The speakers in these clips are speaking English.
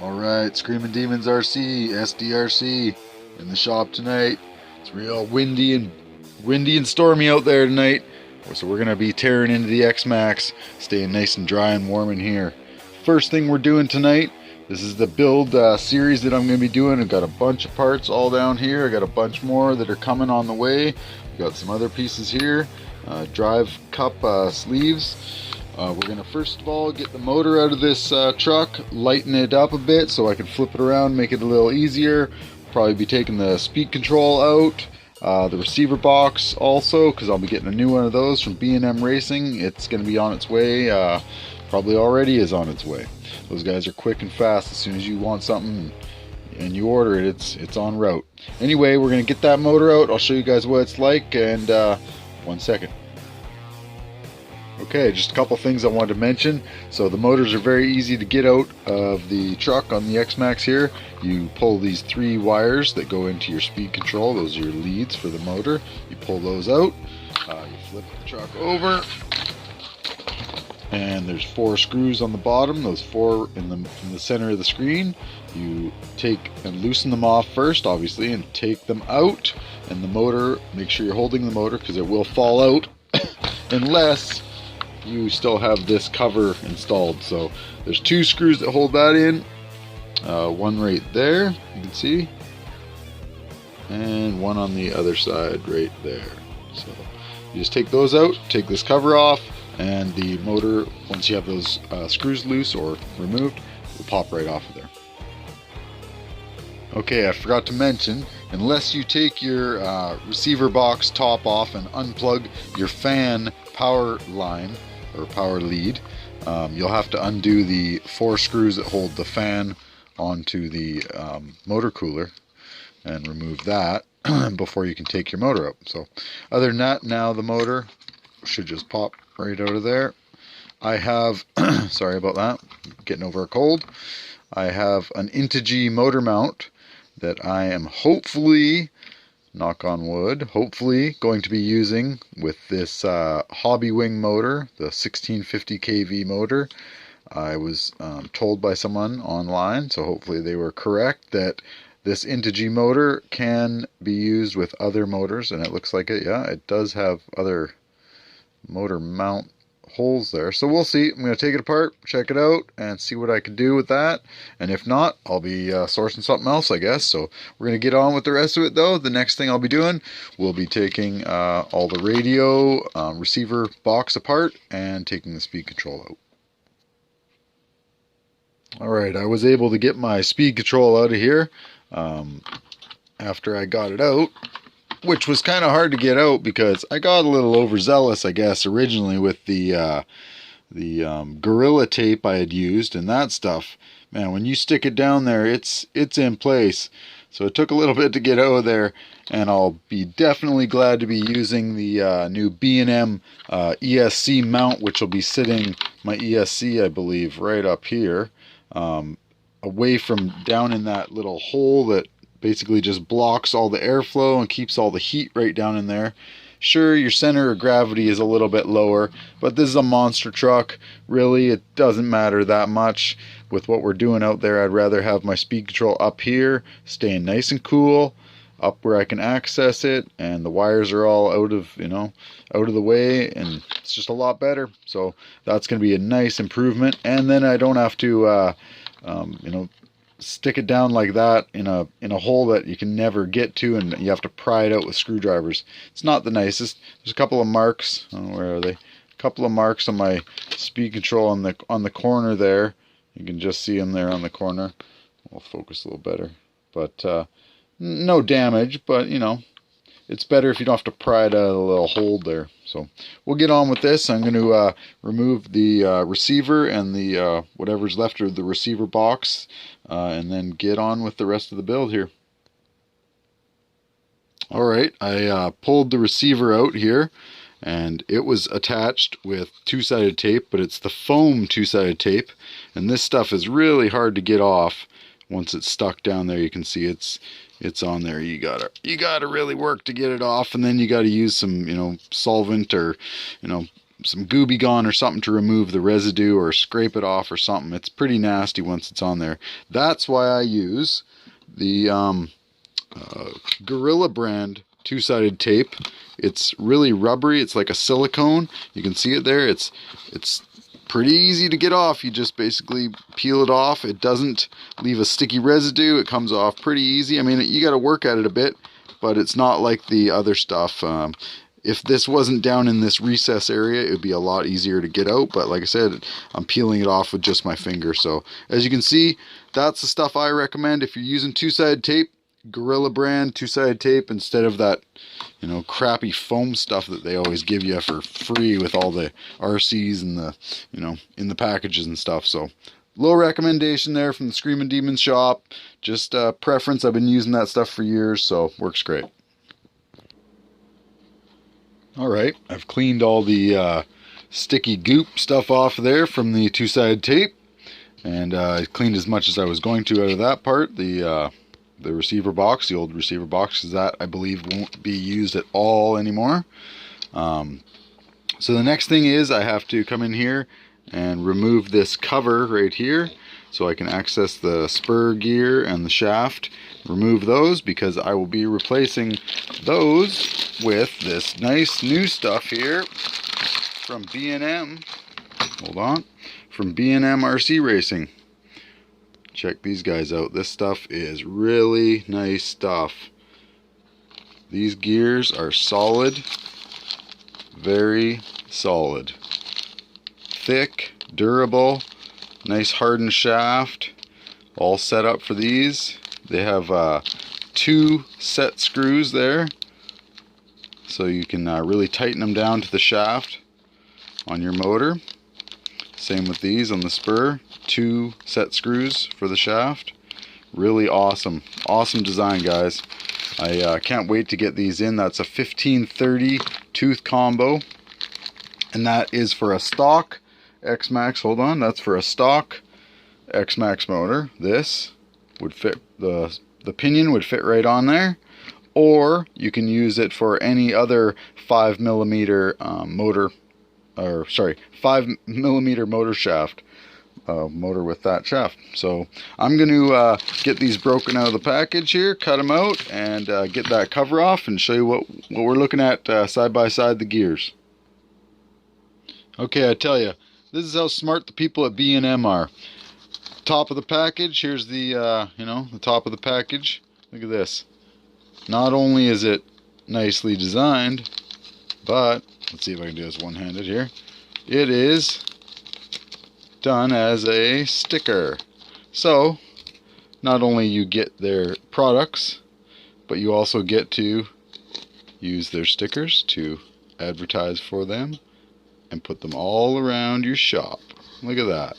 Alright, Screaming Demons RC, SDRC, in the shop tonight. It's real windy and stormy out there tonight. So we're going to be tearing into the Xmaxx, staying nice and dry and warm in here. First thing we're doing tonight, this is the build series that I'm going to be doing. I've got a bunch of parts all down here. I got a bunch more that are coming on the way. We've got some other pieces here. Drive cup sleeves. We're going to first of all get the motor out of this truck, lighten it up a bit so I can flip it around, make it a little easier. Probably be taking the speed control out, the receiver box also, because I'll be getting a new one of those from B&M Racing. It's going to be on its way, probably already is on its way. Those guys are quick and fast. As soon as you want something and you order it, it's en route. Anyway, we're going to get that motor out. I'll show you guys what it's like, and 1 second. Okay, just a couple things I wanted to mention. So the motors are very easy to get out of the truck on the Xmaxx here. You pull these 3 wires that go into your speed control. Those are your leads for the motor. You pull those out. You flip the truck over. And there's 4 screws on the bottom. Those 4 in the center of the screen. You take and loosen them off first, obviously, and take them out. And the motor, make sure you're holding the motor because it will fall out unless you still have this cover installed. So there's 2 screws that hold that in, one right there, you can see, and one on the other side right there. So you just take those out, take this cover off, and the motor, once you have those screws loose or removed, will pop right off of there. Okay, I forgot to mention, unless you take your receiver box top off and unplug your fan power line or power lead, you'll have to undo the 4 screws that hold the fan onto the motor cooler and remove that before you can take your motor up. So other than that, now the motor should just pop right out of there. I have sorry about that, getting over a cold. I have an Integy motor mount that I am hopefully, knock on wood, hopefully going to be using with this Hobby Wing motor, the 1650 kV motor. I was told by someone online, so hopefully they were correct, that this Integy motor can be used with other motors, and it looks like it. Yeah, it does have other motor mount holes there, so we'll see. I'm going to take it apart, check it out, and see what I can do with that. And if not, I'll be sourcing something else, I guess. So we're going to get on with the rest of it, though. The next thing I'll be doing will be taking all the radio receiver box apart and taking the speed control out. Alright, I was able to get my speed control out of here after I got it out, which was kind of hard to get out because I got a little overzealous, I guess, originally with the Gorilla tape I had used and that stuff. Man, when you stick it down there, it's in place. So it took a little bit to get out of there, and I'll be definitely glad to be using the new B&M ESC mount, which will be sitting, my ESC, I believe, right up here, away from down in that little hole that basically just blocks all the airflow and keeps all the heat right down in there. Sure, your center of gravity is a little bit lower, but this is a monster truck. Really, it doesn't matter that much. With what we're doing out there, I'd rather have my speed control up here, staying nice and cool, up where I can access it, and the wires are all out of the way, and it's just a lot better. So that's going to be a nice improvement, and then I don't have to stick it down like that in a hole that you can never get to, and you have to pry it out with screwdrivers. It's not the nicest. There's a couple of marks. Oh, where are they? A couple of marks on my speed control on the corner there. You can just see them there on the corner. I'll focus a little better. But no damage, but it's better if you don't have to pry it out of the little hole there. So we'll get on with this. I'm going to remove the receiver and the whatever's left of the receiver box, and then get on with the rest of the build here. Alright, I pulled the receiver out here, and it was attached with 2-sided tape, but it's the foam 2-sided tape, and this stuff is really hard to get off. Once it's stuck down there, you can see it's on there. You gotta really work to get it off, and then you gotta use some solvent or some Gooby Gone or something to remove the residue or scrape it off or something. It's pretty nasty once it's on there. That's why I use the Gorilla brand two-sided tape. It's really rubbery. It's like a silicone. You can see it there. It's pretty easy to get off. You just basically peel it off. It doesn't leave a sticky residue. It comes off pretty easy. I mean, you got to work at it a bit, but it's not like the other stuff. If this wasn't down in this recess area, it would be a lot easier to get out. But like I said, I'm peeling it off with just my finger. So as you can see, that's the stuff I recommend if you're using two-sided tape. Gorilla brand two-sided tape instead of that, you know, crappy foam stuff that they always give you for free with all the RCs and the, you know, in the packages and stuff. So little recommendation there from the Screaming Demons shop. Just preference. I've been using that stuff for years, so works great. Alright, I've cleaned all the sticky goop stuff off there from the two-sided tape, and I cleaned as much as I was going to out of that part. The receiver box, the old receiver box, because that I believe won't be used at all anymore. So the next thing is I have to come in here and remove this cover right here so I can access the spur gear and the shaft. Remove those because I will be replacing those with this nice new stuff here from B&M. Hold on. From B&M RC Racing. Check these guys out. This stuff is really nice stuff. These gears are solid. Very solid. Thick, durable, nice hardened shaft. All set up for these. They have 2 set screws there, so you can really tighten them down to the shaft on your motor. Same with these on the spur. 2 set screws for the shaft. Really awesome. Awesome design, guys. I can't wait to get these in. That's a 1530 tooth combo, and that is for a stock Xmaxx. Hold on, that's for a stock Xmaxx motor. This would fit, the pinion would fit right on there, or you can use it for any other 5mm motor, or sorry, 5mm motor shaft, motor with that shaft. So I'm going to get these broken out of the package here, cut them out, and get that cover off and show you what we're looking at side by side the gears. Okay, I tell you, this is how smart the people at B&M are. Top of the package, here's the you know, the top of the package. Look at this. Not only is it nicely designed, but let's see if I can do this one-handed here. It is done as a sticker. So not only you get their products, but you also get to use their stickers to advertise for them and put them all around your shop. Look at that.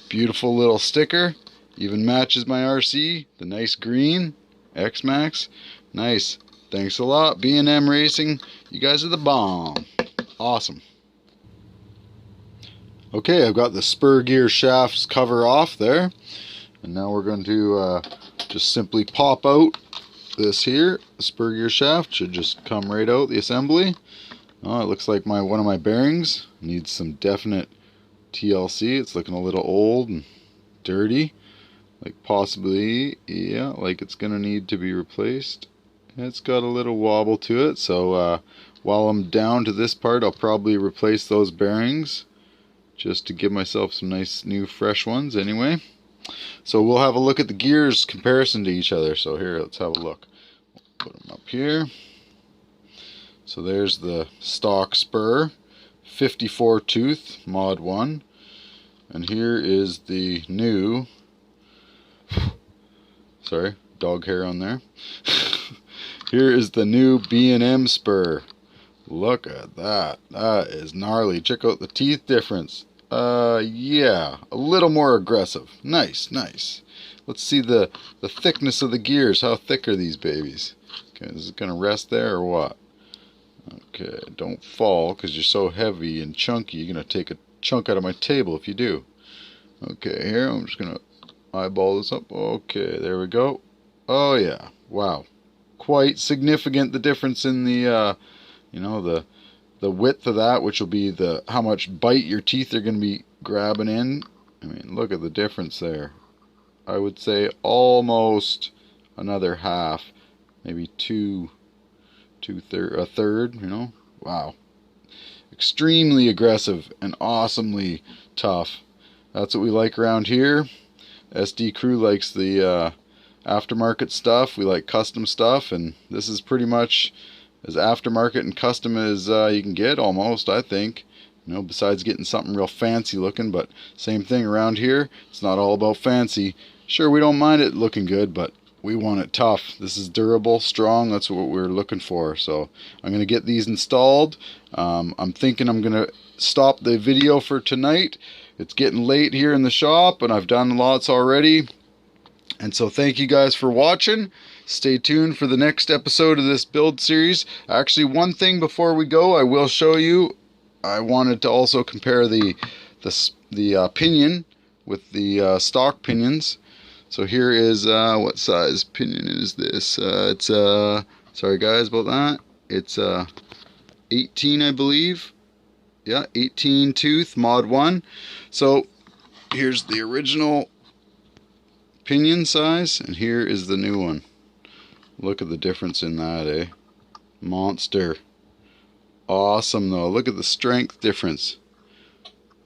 Beautiful little sticker. Even matches my RC. The nice green. Xmaxx. Nice. Thanks a lot, B&M Racing. You guys are the bomb. Awesome. Okay, I've got the spur gear shafts cover off there. And now we're going to just simply pop out this here. The spur gear shaft should just come right out the assembly. Oh, it looks like one of my bearings needs some definite TLC. It's looking a little old and dirty, like possibly, yeah, like it's gonna need to be replaced. It's got a little wobble to it, so while I'm down to this part, I'll probably replace those bearings just to give myself some nice new fresh ones anyway. So we'll have a look at the gears comparison to each other. So here, let's have a look. Put them up here. So there's the stock spur, 54 tooth mod 1, and here is the new, sorry, dog hair on there. Here is the new B&M spur. Look at that. That is gnarly. Check out the teeth difference. Yeah, a little more aggressive. Nice, nice. Let's see the thickness of the gears. How thick are these babies? Okay, is it gonna rest there or what? Okay, don't fall because you're so heavy and chunky. You're gonna take a chunk out of my table if you do. Okay, here I'm just gonna eyeball this up. Okay, there we go. Oh yeah, wow, quite significant the difference in the you know, the the width of that, which will be the how much bite your teeth are going to be grabbing in. I mean, look at the difference there. I would say almost another half, maybe a third, you know. Wow. Extremely aggressive and awesomely tough. That's what we like around here. SD crew likes the aftermarket stuff. We like custom stuff, and this is pretty much as aftermarket and custom as you can get, almost, I think. You know, besides getting something real fancy looking, but same thing around here. It's not all about fancy. Sure, we don't mind it looking good, but we want it tough. This is durable, strong. That's what we're looking for. So I'm going to get these installed. I'm thinking I'm going to stop the video for tonight. It's getting late here in the shop, and I've done lots already. And so thank you guys for watching. Stay tuned for the next episode of this build series. Actually, one thing before we go, I will show you. I wanted to also compare the pinion with the stock pinions. So here is, what size pinion is this? It's, sorry guys about that. It's 18, I believe. Yeah, 18 tooth, mod 1. So here's the original pinion size, and here is the new one. Look at the difference in that, eh? Monster. Awesome though. Look at the strength difference.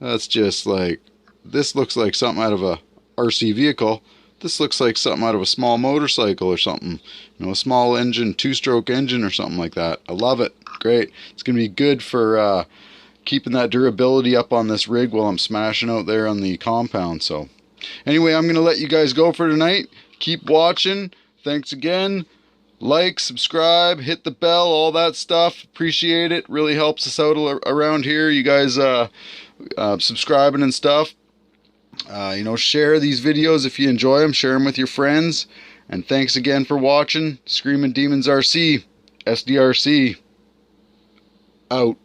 That's just like, this looks like something out of a RC vehicle. This looks like something out of a small motorcycle or something. You know, a small engine, 2-stroke engine or something like that. I love it. Great. It's going to be good for keeping that durability up on this rig while I'm smashing out there on the compound. So anyway, I'm going to let you guys go for tonight. Keep watching. Thanks again. Like, subscribe, hit the bell, all that stuff. Appreciate it. Really helps us out around here. You guys subscribing and stuff. You know, share these videos if you enjoy them. Share them with your friends. And thanks again for watching. Screaming Demons RC, SDRC, out.